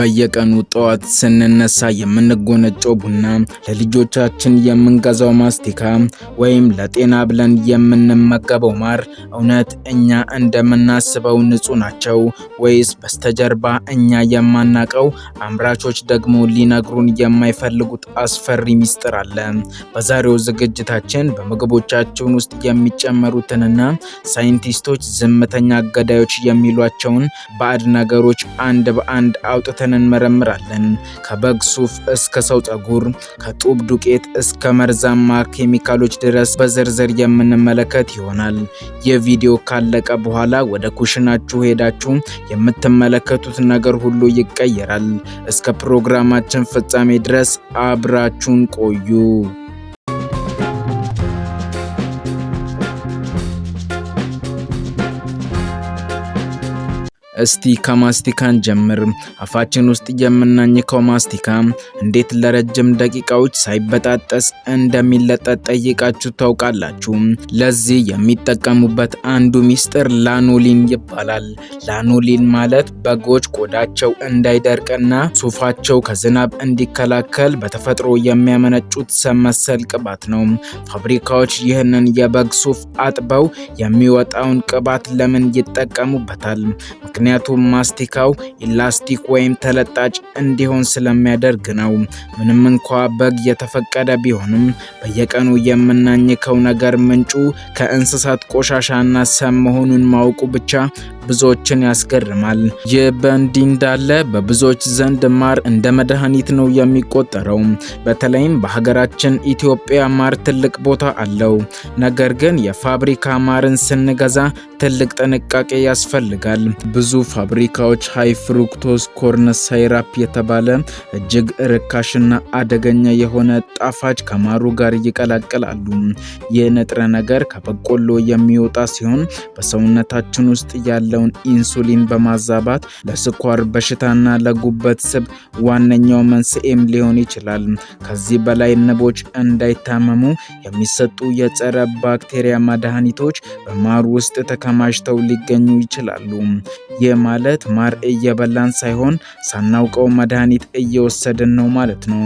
በየቀኑ ጠዋት ስንነሳ የምንጎነጨው ቡና፣ ለልጆቻችን የምንገዛው ማስቲካ ወይም ለጤና ብለን የምንመገበው ማር እውነት እኛ እንደምናስበው ንጹህ ናቸው ወይስ በስተጀርባ እኛ የማናቀው አምራቾች ደግሞ ሊነግሩን የማይፈልጉት አስፈሪ ሚስጥር አለ? በዛሬው ዝግጅታችን በምግቦቻችን ውስጥ የሚጨመሩትንና ሳይንቲስቶች ዝምተኛ ገዳዮች የሚሏቸውን ባዕድ ነገሮች አንድ በአንድ አውጥተን እንመረምራለን። ከበግ ሱፍ እስከ ሰው ፀጉር፣ ከጡብ ዱቄት እስከ መርዛማ ኬሚካሎች ድረስ በዝርዝር የምንመለከት ይሆናል። ይህ ቪዲዮ ካለቀ በኋላ ወደ ኩሽናችሁ ሄዳችሁ የምትመለከቱት ነገር ሁሉ ይቀየራል። እስከ ፕሮግራማችን ፍጻሜ ድረስ አብራችሁን ቆዩ። እስቲ ከማስቲካን ጀምር። አፋችን ውስጥ የምናኝከው ማስቲካ እንዴት ለረጅም ደቂቃዎች ሳይበጣጠስ እንደሚለጠጥ ጠይቃችሁ ታውቃላችሁ? ለዚህ የሚጠቀሙበት አንዱ ሚስጥር ላኖሊን ይባላል። ላኖሊን ማለት በጎች ቆዳቸው እንዳይደርቅና ሱፋቸው ከዝናብ እንዲከላከል በተፈጥሮ የሚያመነጩት ሰም መሰል ቅባት ነው። ፋብሪካዎች ይህንን የበግ ሱፍ አጥበው የሚወጣውን ቅባት ለምን ይጠቀሙበታል? ምክንያቱም ማስቲካው ኢላስቲክ ወይም ተለጣጭ እንዲሆን ስለሚያደርግ ነው። ምንም እንኳ በግ የተፈቀደ ቢሆንም በየቀኑ የምናኝከው ነገር ምንጩ ከእንስሳት ቆሻሻና ሰም መሆኑን ማወቁ ብቻ ብዙዎችን ያስገርማል። ይህ በእንዲህ እንዳለ በብዙዎች ዘንድ ማር እንደ መድኃኒት ነው የሚቆጠረው። በተለይም በሀገራችን ኢትዮጵያ ማር ትልቅ ቦታ አለው። ነገር ግን የፋብሪካ ማርን ስንገዛ ትልቅ ጥንቃቄ ያስፈልጋል። ብዙ ፋብሪካዎች ሃይ ፍሩክቶዝ ኮርን ሳይራፕ የተባለ እጅግ ርካሽና አደገኛ የሆነ ጣፋጭ ከማሩ ጋር ይቀላቅላሉ። ይህ ንጥረ ነገር ከበቆሎ የሚወጣ ሲሆን በሰውነታችን ውስጥ ያለውን ኢንሱሊን በማዛባት ለስኳር በሽታና ለጉበት ስብ ዋነኛው መንስኤም ሊሆን ይችላል። ከዚህ በላይ ንቦች እንዳይታመሙ የሚሰጡ የጸረ ባክቴሪያ መድኃኒቶች በማር ውስጥ ተከማችተው ሊገኙ ይችላሉ። ይህ ማለት ማር እየበላን ሳይሆን ሳናውቀው መድኃኒት እየወሰድን ነው ማለት ነው።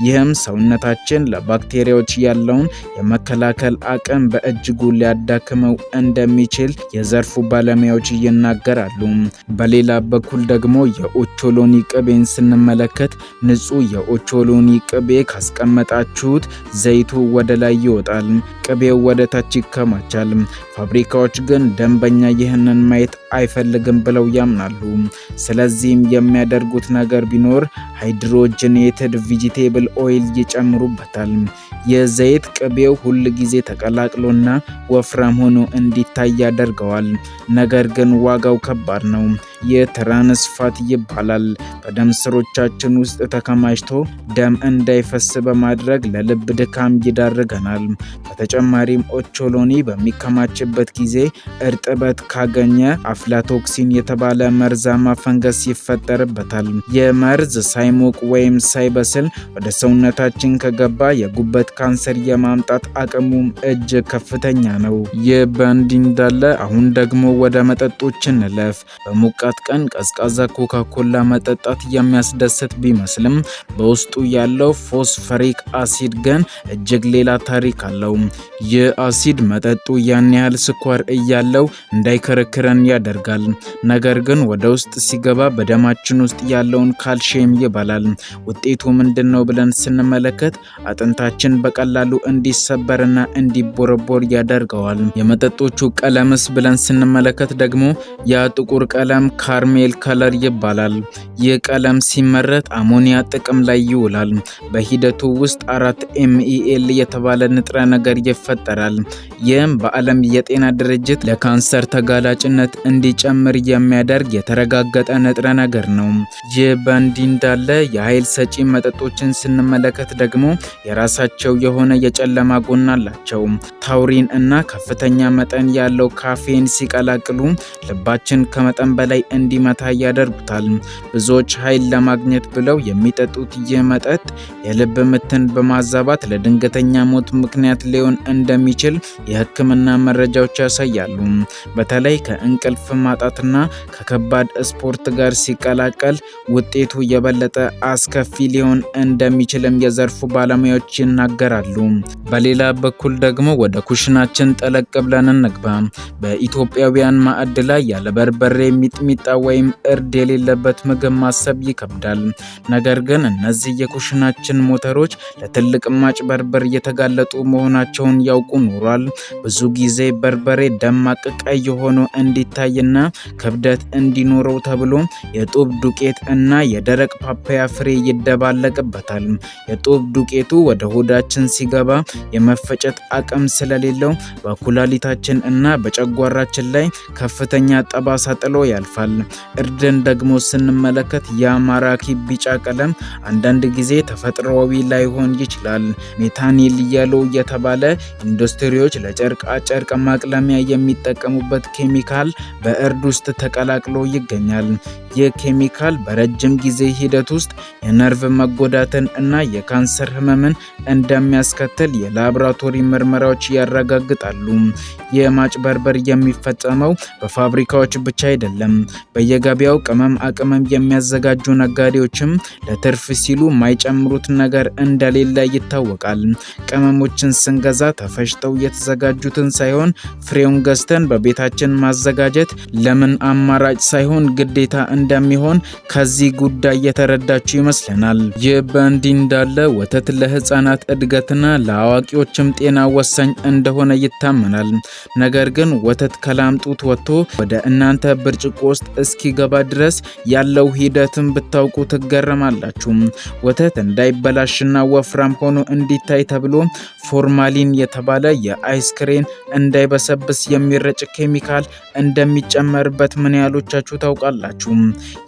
ይህም ሰውነታችን ለባክቴሪያዎች ያለውን የመከላከል አቅም በእጅጉ ሊያዳክመው እንደሚችል የዘርፉ ባለሙያዎች ይናገራሉ። በሌላ በኩል ደግሞ የኦቾሎኒ ቅቤን ስንመለከት ንጹህ የኦቾሎኒ ቅቤ ካስቀመጣችሁት ዘይቱ ወደ ላይ ይወጣል፣ ቅቤው ወደ ታች ይከማቻል። ፋብሪካዎች ግን ደንበኛ ይህንን ማየት አይፈልግም ብለው ያምናሉ። ስለዚህም የሚያደርጉት ነገር ቢኖር ሃይድሮጂኔትድ ቬጂቴብል ኦይል ይጨምሩበታል። የዘይት ቅቤው ሁል ጊዜ ተቀላቅሎና ወፍራም ሆኖ እንዲታይ ያደርገዋል። ነገር ግን ዋጋው ከባድ ነው። የትራንስ ፋት ይባላል። በደም ስሮቻችን ውስጥ ተከማችቶ ደም እንዳይፈስ በማድረግ ለልብ ድካም ይዳርገናል። በተጨማሪም ኦቾሎኒ በሚከማችበት ጊዜ እርጥበት ካገኘ አፍላቶክሲን የተባለ መርዛማ ፈንገስ ይፈጠርበታል። የመርዝ ሳይሞቅ ወይም ሳይበስል ወደ ሰውነታችን ከገባ የጉበት ካንሰር የማምጣት አቅሙም እጅግ ከፍተኛ ነው። ይህ በእንዲህ እንዳለ አሁን ደግሞ ወደ መጠጦች እንለፍ። በሞቃት ቀን ቀዝቃዛ ኮካኮላ መጠጣት የሚያስደስት ቢመስልም በውስጡ ያለው ፎስፈሪክ አሲድ ግን እጅግ ሌላ ታሪክ አለው። ይህ አሲድ መጠጡ ያን ያህል ስኳር እያለው እንዳይከረክረን ያደርጋል። ነገር ግን ወደ ውስጥ ሲገባ በደማችን ውስጥ ያለውን ካልሲየም ይበላል። ውጤቱ ምንድነው ብለን ስንመለከት አጥንታችን በቀላሉ እንዲሰበርና እንዲቦረቦር ያደርገዋል። የመጠጦቹ ቀለምስ ብለን ስንመለከት ደግሞ ያ ጥቁር ቀለም ካርሜል ከለር ይባላል። ይህ ቀለም ሲመረት አሞኒያ ጥቅም ላይ ይውላል። በሂደቱ ውስጥ 4 MEL የተባለ ንጥረ ነገር ይፈጠራል። ይህም በዓለም የጤና ድርጅት ለካንሰር ተጋላጭነት እንዲጨምር የሚያደርግ የተረጋገጠ ንጥረ ነገር ነው። ይህ በእንዲህ እንዳለ የኃይል ሰጪ መጠጦችን ስንመለከት ደግሞ የራሳቸው የሆነ የጨለማ ጎን አላቸው። ታውሪን እና ከፍተኛ መጠን ያለው ካፌን ሲቀላቅሉ ልባችን ከመጠን በላይ እንዲመታ ያደርጉታል። ብዙዎች ኃይል ለማግኘት ብለው የሚጠጡት ይህ መጠጥ የልብ ምትን በማዛባት ለድንገተኛ ሞት ምክንያት ሊሆን እንደሚችል የሕክምና መረጃዎች ያሳያሉ። በተለይ ከእንቅልፍ ማጣትና ከከባድ ስፖርት ጋር ሲቀላቀል ውጤቱ የበለጠ አስከፊ ሊሆን እንደሚችልም የዘርፉ ባለሙያዎች ይናገራሉ። በሌላ በኩል ደግሞ ወደ ኩሽናችን ጠለቅ ብለን እንግባ። በኢትዮጵያውያን ማዕድ ላይ ያለ በርበሬ፣ ሚጥሚጣ ወይም እርድ የሌለበት ምግብ ማሰብ ይከብዳል። ነገር ግን እነዚህ የኩሽናችን ሞተሮች ለትልቅ ማጭበርበር የተጋለጡ መሆናቸውን ያውቁ ኖሯል። ብዙ ጊዜ በርበሬ ደማቅ ቀይ ሆኖ እንዲታይና ክብደት እንዲኖረው ተብሎ የጡብ ዱቄት እና የደረቅ ፓፓያ ፍሬ ይደባለቅበታል። የጡብ ዱቄቱ ወደ ሆዳችን ሲገባ የመፈጨት አቅም ስለሌለው በኩላሊታችን እና በጨጓራችን ላይ ከፍተኛ ጠባሳ ጥሎ ያልፋል። እርድን ደግሞ ስንመለከት የማራኪ ቢጫ ቀለም አንዳንድ ጊዜ ተፈጥሯዊ ላይሆን ይችላል። ሜታኒል የሎ የተባለ ኢንዱስትሪዎች ለጨርቃ ጨርቅ ማቅለሚያ የሚጠቀሙበት ኬሚካል በእርድ ውስጥ ተቀላቅሎ ይገኛል። ይህ ኬሚካል በረጅም ጊዜ ሂደት ውስጥ የነርቭ መጎዳትን እና የካንሰር ህመምን እንደሚያስከትል የላቦራቶሪ ምርመራዎች ያረጋግጣሉ። የማጭበርበር የሚፈጸመው በፋብሪካዎች ብቻ አይደለም። በየገበያው ቅመም የሚያዘጋጁ ነጋዴዎችም ለትርፍ ሲሉ የማይጨምሩት ነገር እንደሌለ ይታወቃል። ቅመሞችን ስንገዛ ተፈጭተው የተዘጋጁትን ሳይሆን ፍሬውን ገዝተን በቤታችን ማዘጋጀት ለምን አማራጭ ሳይሆን ግዴታ እንደሚሆን ከዚህ ጉዳይ የተረዳችሁ ይመስለናል። ይህ በእንዲህ እንዳለ ወተት ለህፃናት እድገትና ለአዋቂዎችም ጤና ወሳኝ እንደሆነ ይታመናል። ነገር ግን ወተት ከላም ጡት ወጥቶ ወደ እናንተ ብርጭቆ ውስጥ እስኪገባ ድረስ ያለው ሂደትን ብታውቁ ትገረማላችሁ። ወተት እንዳይበላሽና ወፍራም ሆኖ እንዲታይ ተብሎ ፎርማሊን የተባለ የአይስክሬም እንዳይበሰብስ የሚረጭ ኬሚካል እንደሚጨመርበት ምን ያህሎቻችሁ ታውቃላችሁ?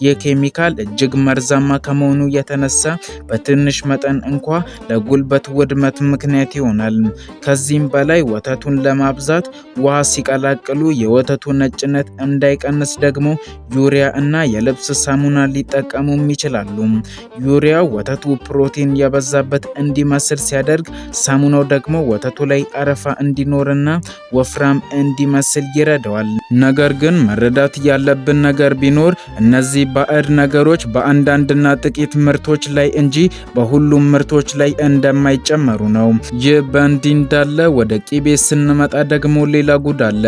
ይህ ኬሚካል እጅግ መርዛማ ከመሆኑ የተነሳ በትንሽ መጠን እንኳ ለጉልበት ውድመት ምክንያት ይሆናል። ከዚህም በላይ ወተቱን ለማብዛት ውሃ ሲቀላቅሉ የወተቱ ነጭነት እንዳይቀንስ ደግሞ ዩሪያ እና የልብስ ሳሙና ሊጠቀሙም ይችላሉ። ዩሪያ ወተቱ ፕሮቲን የበዛበት እንዲመስል ሲያደርግ፣ ሳሙናው ደግሞ ወተቱ ላይ አረፋ እንዲኖርና ወፍራም እንዲመስል ይረዳዋል። ነገር ግን መረዳት ያለብን ነገር ቢኖር እነዚህ ባዕድ ነገሮች በአንዳንድና ጥቂት ምርቶች ላይ እንጂ በሁሉም ምርቶች ላይ እንደማይጨመሩ ነው። ይህ በእንዲህ እንዳለ ወደ ቂቤ ስንመጣ ደግሞ ሌላ ጉድ አለ።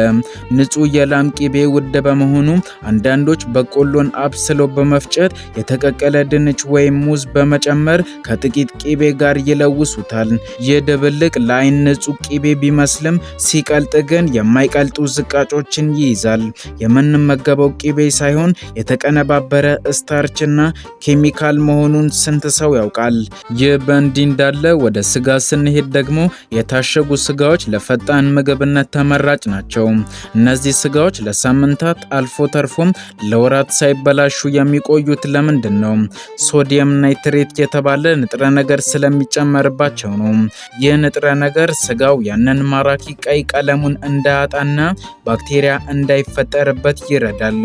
ንጹህ የላም ቂቤ ውድ በመሆኑ አንዳንዶች በቆሎን አብስለው በመፍጨት የተቀቀለ ድንች ወይም ሙዝ በመጨመር ከጥቂት ቂቤ ጋር ይለውሱታል። ይህ ድብልቅ ለዓይን ንጹህ ቂቤ ቢመስልም ሲቀልጥ ግን የማይቀልጡ ዝቃጮችን ይይዛል። የምንመገበው ቂቤ ሳይሆን የተቀነባበረ ስታርችና ኬሚካል መሆኑን ስንት ሰው ያውቃል? ይህ በእንዲህ እንዳለ ወደ ስጋ ስንሄድ ደግሞ የታሸጉ ስጋዎች ለፈጣን ምግብነት ተመራጭ ናቸው። እነዚህ ስጋዎች ለሳምንታት አልፎ ተርፎም ለወራት ሳይበላሹ የሚቆዩት ለምንድን ነው? ሶዲየም ናይትሬት የተባለ ንጥረ ነገር ስለሚጨመርባቸው ነው። ይህ ንጥረ ነገር ስጋው ያንን ማራኪ ቀይ ቀለሙን እንዳያጣና ባክቴሪያ እንዳይፈጠርበት ይረዳል።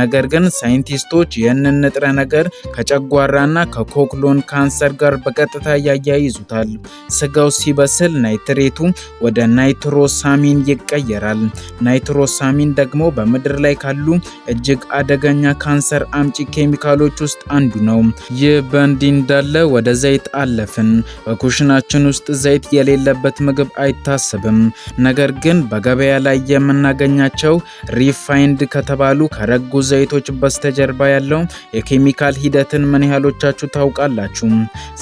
ነገር ግን ሳይንቲስቶች ይህንን ንጥረ ነገር ከጨጓራና ከኮክሎን ካንሰር ጋር በቀጥታ ያያይዙታል። ስጋው ሲበስል ናይትሬቱ ወደ ናይትሮሳሚን ይቀየራል። ናይትሮሳሚን ደግሞ በምድር ላይ ካሉ እጅግ አደገኛ ካንሰር አምጪ ኬሚካሎች ውስጥ አንዱ ነው። ይህ በእንዲህ እንዳለ ወደ ዘይት አለፍን። በኩሽናችን ውስጥ ዘይት የሌለበት ምግብ አይታሰብም። ነገር ግን በገበያ ላይ የምናገኛቸው ሪፋይንድ ከተባሉ ከረጉ ዘይቶች በስተጀርባ ያለው የኬሚካል ሂደትን ምን ያህሎቻችሁ ታውቃላችሁ?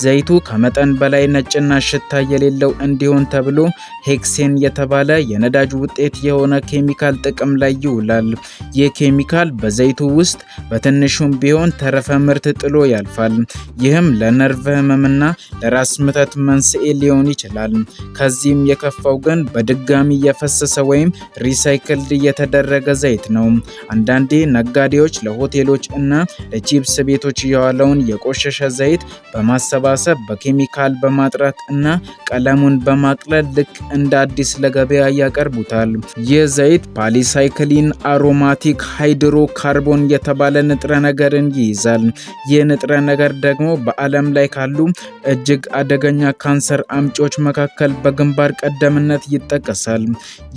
ዘይቱ ከመጠን በላይ ነጭና ሽታ የሌለው እንዲሆን ተብሎ ሄክሴን የተባለ የነዳጅ ውጤት የሆነ ኬሚካል ጥቅም ላይ ይውላል። ይህ ኬሚካል በዘይቱ ውስጥ በትንሹም ቢሆን ተረፈ ምርት ጥሎ ያልፋል። ይህም ለነርቭ ህመምና ለራስ ምታት መንስኤ ሊሆን ይችላል። ከዚህም የከፋው ግን በድጋሚ የፈሰሰ ወይም ሪሳይክልድ የተደረገ ዘይት ነው። አንዳንዴ ነጋዴዎች ለሆቴሎች ለሆቴሎች እና ለቺፕስ ቤቶች የዋለውን የቆሸሸ ዘይት በማሰባሰብ በኬሚካል በማጥራት እና ቀለሙን በማቅለል ልክ እንደ አዲስ ለገበያ ያቀርቡታል። ይህ ዘይት ፖሊሳይክሊን አሮማቲክ ሃይድሮካርቦን የተባለ ንጥረ ነገርን ይይዛል። ይህ ንጥረ ነገር ደግሞ በዓለም ላይ ካሉ እጅግ አደገኛ ካንሰር አምጪዎች መካከል በግንባር ቀደምትነት ይጠቀሳል።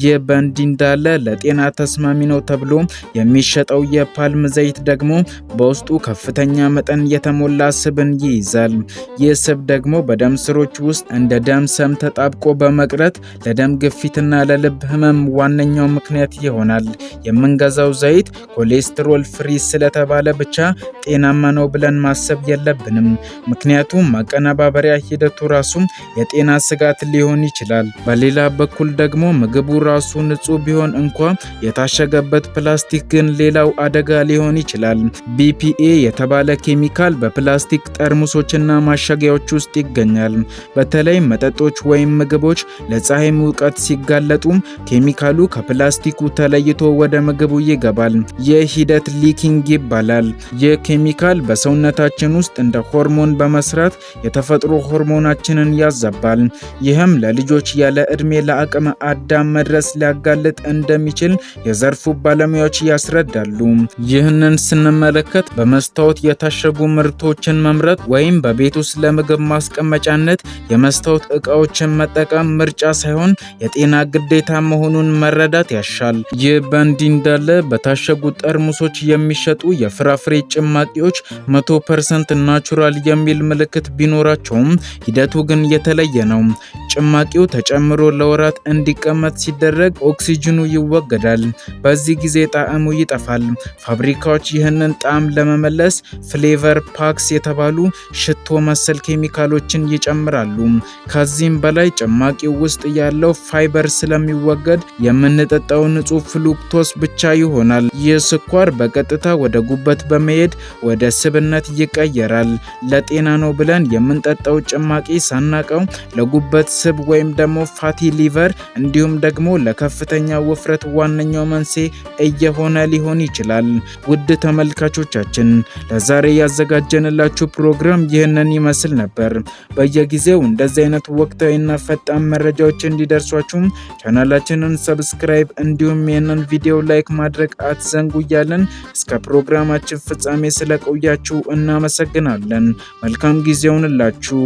ይህ በእንዲህ እንዳለ ለጤና ተስማሚ ነው ተብሎ የሚሸጠው የፓልም ዘይት ደግሞ በውስጡ ከፍተኛ መጠን የተሞላ ስብን ይይዛል። ይህ ስብ ደግሞ በደም ስሮች ውስጥ እንደ ደም ሰም ተጣብቆ በመቅረት ለደም ግፊትና ለልብ ህመም ዋነኛው ምክንያት ይሆናል። የምንገዛው ዘይት ኮሌስትሮል ፍሪ ስለተባለ ብቻ ጤናማ ነው ብለን ማሰብ የለብንም። ምክንያቱም ማቀነባበሪያ ሂደቱ ራሱ የጤና ስጋት ሊሆን ይችላል። በሌላ በኩል ደግሞ ምግቡ ራሱ ንጹህ ቢሆን እንኳ የታሸገበት ፕላስቲክ ግን ሌላው አደጋ ሊሆን ይችላል። BPA የተባለ ኬሚካል በፕላስቲክ ጠርሙሶችና ማሸጊያዎች ውስጥ ይገኛል። በተለይ መጠጦች ወይም ምግቦች ለፀሐይ ሙቀት ሲጋለጡ ኬሚካሉ ከፕላስቲኩ ተለይቶ ወደ ምግቡ ይገባል። ይህ ሂደት ሊኪንግ ይባላል። ይህ ኬሚካል በሰውነታችን ውስጥ እንደ ሆርሞን በመስራት የተፈጥሮ ሆርሞናችንን ያዛባል። ይህም ለልጆች ያለ ዕድሜ ለአቅመ አዳም መድረስ ሊያጋልጥ እንደሚችል የዘርፉ ባለሙያዎች ያስረዳሉ። ይህንን ስንመለከት በመስታወት የታሸጉ ምርቶችን መምረጥ ወይም በቤት ውስጥ ለምግብ ማስቀመጫነት የመስታወት ዕቃዎችን መጠቀም ምርጫ ሳይሆን የጤና ግዴታ መሆኑን መረዳት ያሻል። ይህ በእንዲህ እንዳለ በታሸጉ ጠርሙሶች የሚሸጡ የፍራፍሬ ጭማቂዎች 100% ናቹራል የሚል ምልክት ቢኖራቸውም ሂደቱ ግን የተለየ ነው። ጭማቂው ተጨምሮ ለወራት እንዲቀመጥ ሲደረግ ኦክሲጅኑ ይወገዳል። በዚህ ጊዜ ጣዕሙ ይጠፋል። ፋብሪካዎች ይህንን ጣዕም ለመመለስ ፍሌቨር ፓክስ የተባሉ ሽቶ መሰል ኬሚካሎችን ይጨምራሉ። ከዚህም በላይ ጭማቂው ውስጥ ያለው ፋይበር ስለሚወገድ የምንጠጣው ንጹህ ፍሩክቶስ ብቻ ይሆናል። ይህ ስኳር በቀጥታ ወደ ጉበት በመሄድ ወደ ስብነት ይቀየራል። ለጤና ነው ብለን የምንጠጣው ጭማቂ ሳናቀው ለጉበት ስብ ወይም ደግሞ ፋቲ ሊቨር እንዲሁም ደግሞ ለከፍተኛ ውፍረት ዋነኛው መንስኤ እየሆነ ሊሆን ይችላል። ውድ ተመልካቾቻችን ለዛሬ ያዘጋጀንላችሁ ፕሮግራም ይህንን ይመስል ነበር። በየጊዜው እንደዚህ አይነት ወቅታዊና ፈጣን መረጃዎች እንዲደርሷችሁ ቻናላችንን ሰብስክራይብ እንዲሁም ይህንን ቪዲዮ ላይክ ማድረግ አትዘንጉ እያለን እስከ ፕሮግራማችን ፍጻሜ ስለቆያችሁ እናመሰግናለን። መልካም ጊዜ ይሁንላችሁ።